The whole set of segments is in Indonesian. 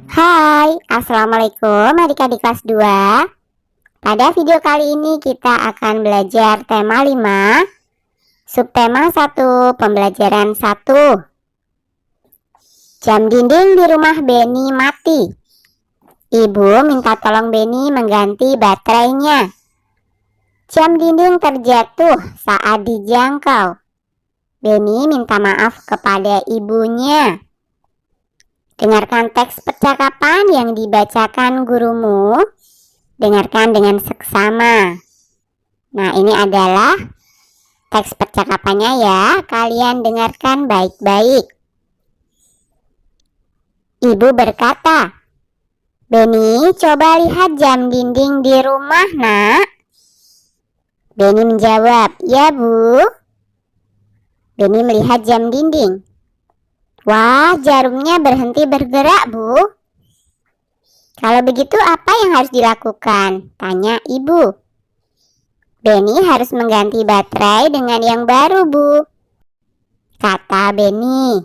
Hai, Assalamualaikum adik-adik kelas 2. Pada video kali ini kita akan belajar tema 5, subtema 1, pembelajaran 1. Jam dinding di rumah Beni mati. Ibu minta tolong Beni mengganti baterainya. Jam dinding terjatuh saat dijangkau. Beni minta maaf kepada ibunya. Dengarkan teks percakapan yang dibacakan gurumu. Dengarkan dengan seksama. Nah, ini adalah teks percakapannya ya. Kalian dengarkan baik-baik. Ibu berkata, "Beni, coba lihat jam dinding di rumah, Nak." Beni menjawab, "Ya, Bu." Beni melihat jam dinding. "Wah, jarumnya berhenti bergerak, Bu." "Kalau begitu apa yang harus dilakukan?" tanya ibu. "Beni harus mengganti baterai dengan yang baru, Bu," kata Beni.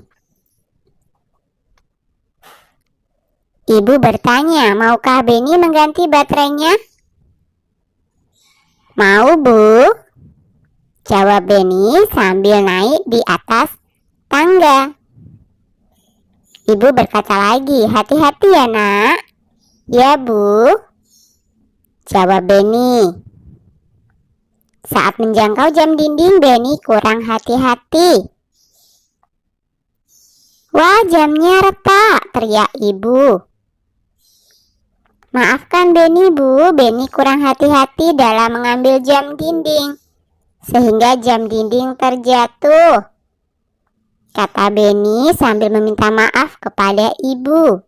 Ibu bertanya, "Maukah Beni mengganti baterainya?" "Mau, Bu," jawab Beni sambil naik di atas tangga. Ibu berkata lagi, "Hati-hati ya, Nak." "Ya, Bu," jawab Beni. Saat menjangkau jam dinding, Beni kurang hati-hati. "Wah, jamnya retak," teriak ibu. "Maafkan Beni, Bu. Beni kurang hati-hati dalam mengambil jam dinding, sehingga jam dinding terjatuh," kata Beni sambil meminta maaf kepada ibu.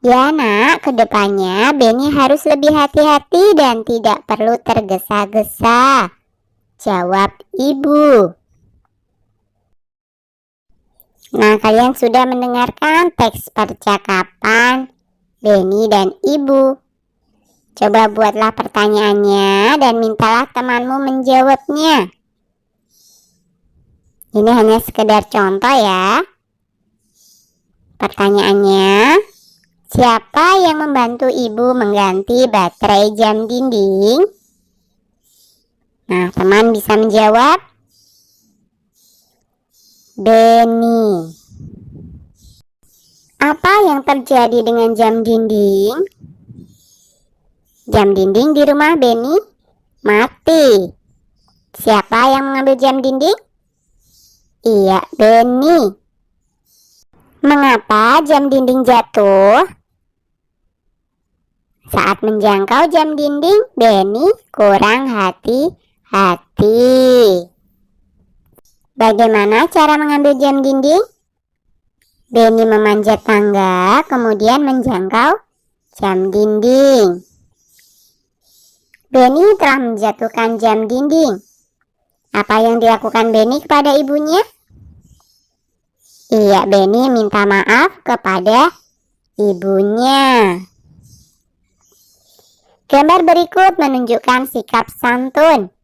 "Ya, Nak, kedepannya Beni harus lebih hati-hati dan tidak perlu tergesa-gesa," jawab ibu. Nah, kalian sudah mendengarkan teks percakapan Beni dan ibu. Coba buatlah pertanyaannya dan mintalah temanmu menjawabnya. Ini hanya sekedar contoh ya. Pertanyaannya, siapa yang membantu ibu mengganti baterai jam dinding? Nah, teman bisa menjawab, Beni. Apa yang terjadi dengan jam dinding? Jam dinding di rumah Beni mati. Siapa yang mengambil jam dinding? Iya, Beni. Mengapa jam dinding jatuh? Saat menjangkau jam dinding, Beni kurang hati-hati. Bagaimana cara mengambil jam dinding? Beni memanjat tangga, kemudian menjangkau jam dinding. Beni telah menjatuhkan jam dinding. Apa yang dilakukan Beni kepada ibunya? Iya, Beni minta maaf kepada ibunya. Gambar berikut menunjukkan sikap santun.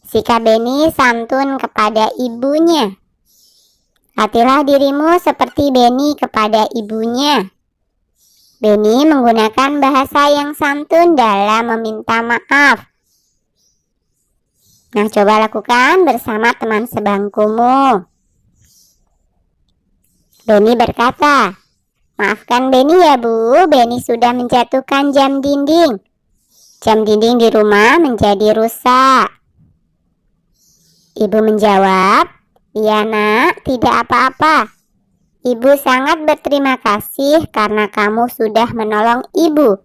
Sikap Beni santun kepada ibunya. Latihlah dirimu seperti Beni kepada ibunya. Beni menggunakan bahasa yang santun dalam meminta maaf. Nah, coba lakukan bersama teman sebangkumu. Beni berkata, "Maafkan Beni ya, Bu. Beni sudah menjatuhkan jam dinding. Jam dinding di rumah menjadi rusak." Ibu menjawab, "Iya, Nak, tidak apa-apa. Ibu sangat berterima kasih karena kamu sudah menolong Ibu.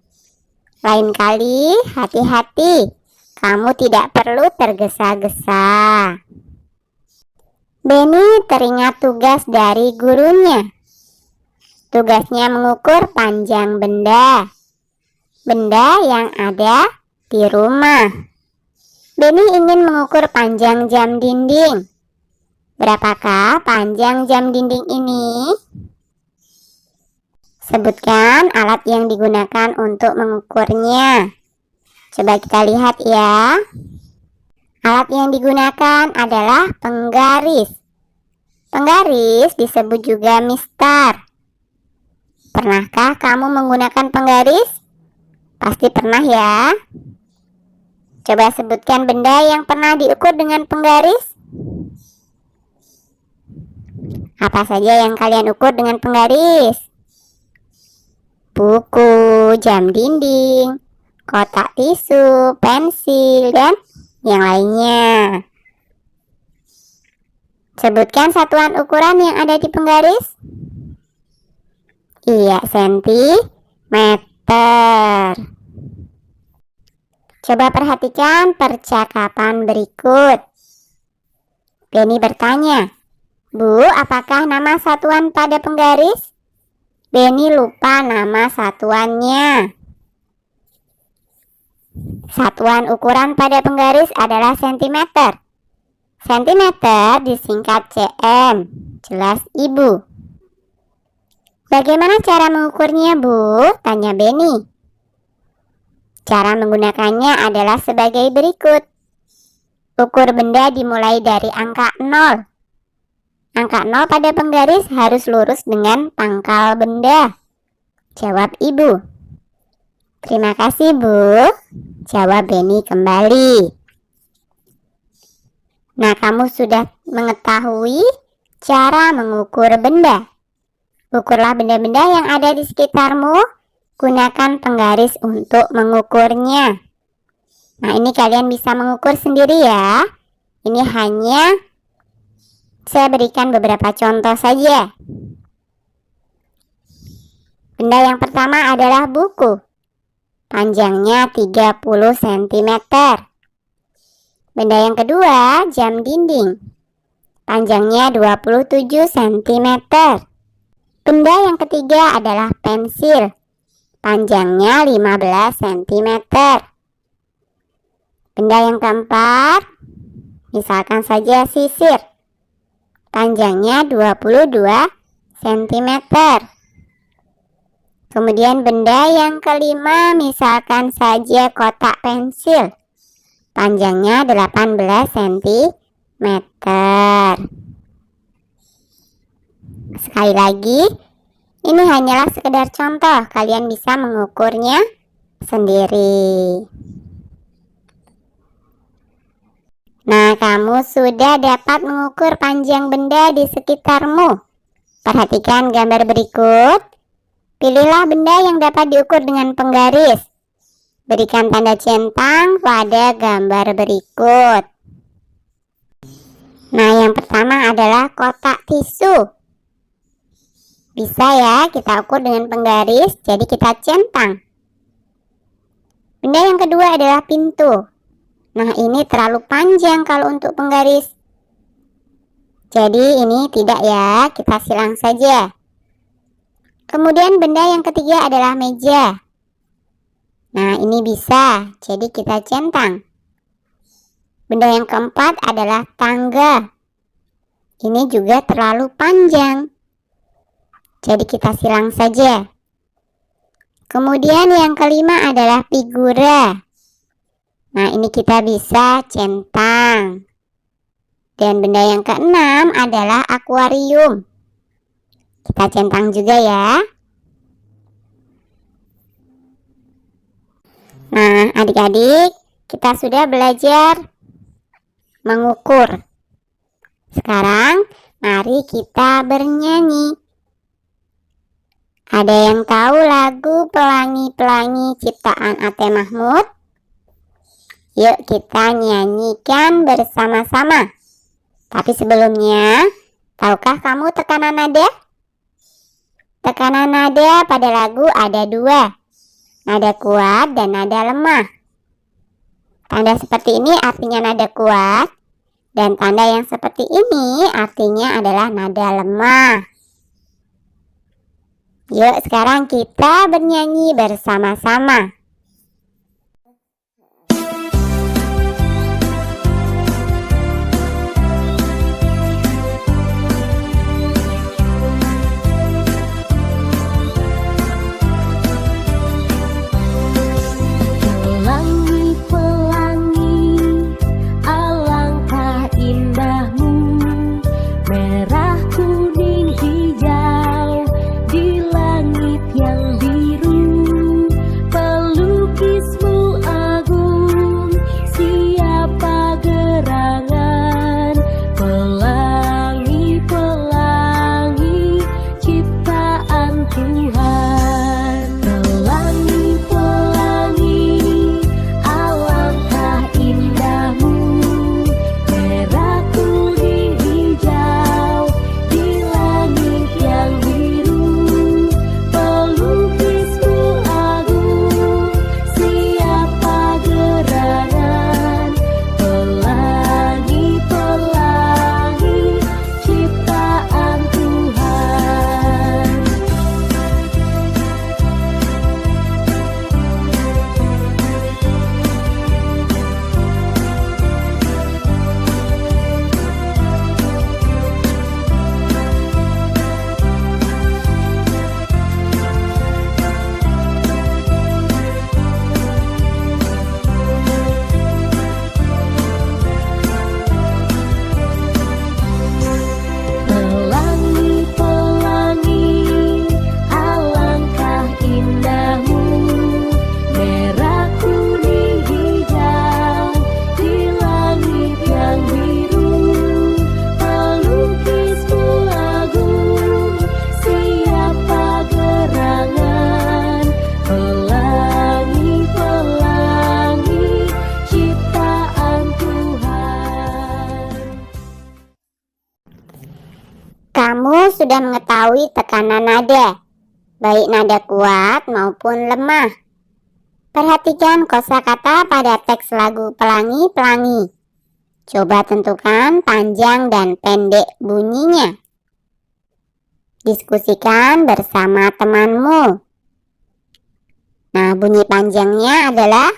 Lain kali, hati-hati. Kamu tidak perlu tergesa-gesa." Beni teringat tugas dari gurunya. Tugasnya mengukur panjang benda yang ada di rumah. Beni ingin mengukur panjang jam dinding. Berapakah panjang jam dinding ini? Sebutkan alat yang digunakan untuk mengukurnya. Coba kita lihat ya. Alat yang digunakan adalah penggaris. Penggaris disebut juga mistar. Pernahkah kamu menggunakan penggaris? Pasti pernah ya. Coba sebutkan benda yang pernah diukur dengan penggaris. Apa saja yang kalian ukur dengan penggaris? Buku, jam dinding, kotak tisu, pensil, dan yang lainnya. Sebutkan satuan ukuran yang ada di penggaris. Iya, sentimeter. Coba perhatikan percakapan berikut. Benny bertanya, Bu, apakah nama satuan pada penggaris? Benny lupa nama satuannya. Satuan ukuran pada penggaris adalah sentimeter. Sentimeter disingkat cm. Jelas Ibu. Bagaimana cara mengukurnya, Bu? Tanya Benny. Cara menggunakannya adalah sebagai berikut. Ukur benda dimulai dari angka 0. Angka 0 pada penggaris harus lurus dengan pangkal benda. Jawab Ibu. Terima kasih, Bu. Jawab Benny kembali. Nah, kamu sudah mengetahui cara mengukur benda. Ukurlah benda-benda yang ada di sekitarmu. Gunakan penggaris untuk mengukurnya. Nah, ini kalian bisa mengukur sendiri ya. Ini hanya saya berikan beberapa contoh saja. Benda yang pertama adalah buku. Panjangnya 30 cm. Benda yang kedua, jam dinding. Panjangnya 27 cm. Benda yang ketiga adalah pensil. Panjangnya 15 cm. Benda yang keempat, misalkan saja sisir. Panjangnya 22 cm. Kemudian benda yang kelima, misalkan saja kotak pensil. Panjangnya 18 cm. Sekali lagi, ini hanyalah sekedar contoh, kalian bisa mengukurnya sendiri. Nah, kamu sudah dapat mengukur panjang benda di sekitarmu. Perhatikan gambar berikut. Pilihlah benda yang dapat diukur dengan penggaris. Berikan tanda centang pada gambar berikut. Nah, yang pertama adalah kotak tisu. Bisa ya kita ukur dengan penggaris, jadi kita centang. Benda yang kedua adalah pintu. Nah, ini terlalu panjang kalau untuk penggaris. Jadi ini tidak ya, kita silang saja. Kemudian benda yang ketiga adalah meja. Nah, ini bisa, jadi kita centang. Benda yang keempat adalah tangga. Ini juga terlalu panjang. Jadi kita silang saja. Kemudian yang kelima adalah figura. Nah, ini kita bisa centang. Dan benda yang keenam adalah akuarium. Kita centang juga ya. Nah, adik-adik, kita sudah belajar mengukur. Sekarang, mari kita bernyanyi. Ada yang tahu lagu Pelangi-Pelangi ciptaan Ate Mahmud? Yuk kita nyanyikan bersama-sama. Tapi sebelumnya, tahukah kamu tekanan nada? Tekanan nada pada lagu ada dua. Nada kuat dan nada lemah. Tanda seperti ini artinya nada kuat. Dan tanda yang seperti ini artinya adalah nada lemah. Yuk sekarang kita bernyanyi bersama-sama. Merah, kuning, hijau, di langit Kamu sudah mengetahui tekanan nada, baik nada kuat maupun lemah. Perhatikan kosakata pada teks lagu Pelangi-Pelangi. Coba tentukan panjang dan pendek bunyinya. Diskusikan bersama temanmu. Nah, bunyi panjangnya adalah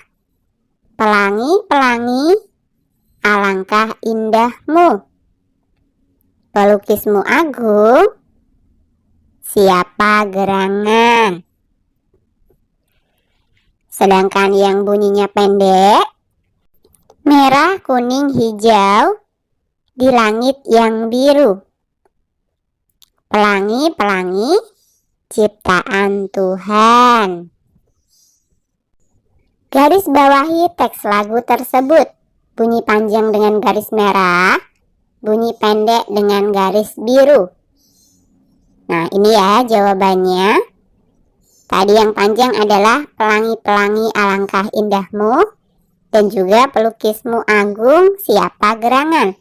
pelangi-pelangi, alangkah indahmu. Pelukismu agung, siapa gerangan. Sedangkan yang bunyinya pendek, merah, kuning, hijau, di langit yang biru. Pelangi-pelangi, ciptaan Tuhan. Garis bawahi teks lagu tersebut. Bunyi panjang dengan garis merah, bunyi pendek dengan garis biru. Nah, ini ya jawabannya. Tadi yang panjang adalah pelangi-pelangi alangkah indahmu, dan juga pelukismu agung, siapa gerangan.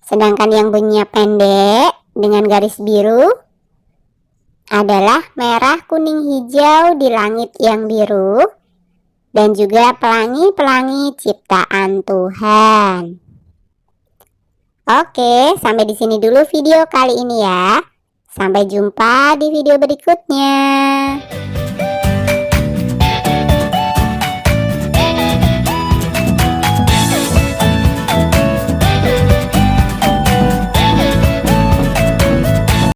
Sedangkan yang bunyinya pendek dengan garis biru adalah merah, kuning, hijau di langit yang biru, dan juga pelangi-pelangi ciptaan Tuhan. Oke, sampai di sini dulu video kali ini ya. Sampai jumpa di video berikutnya.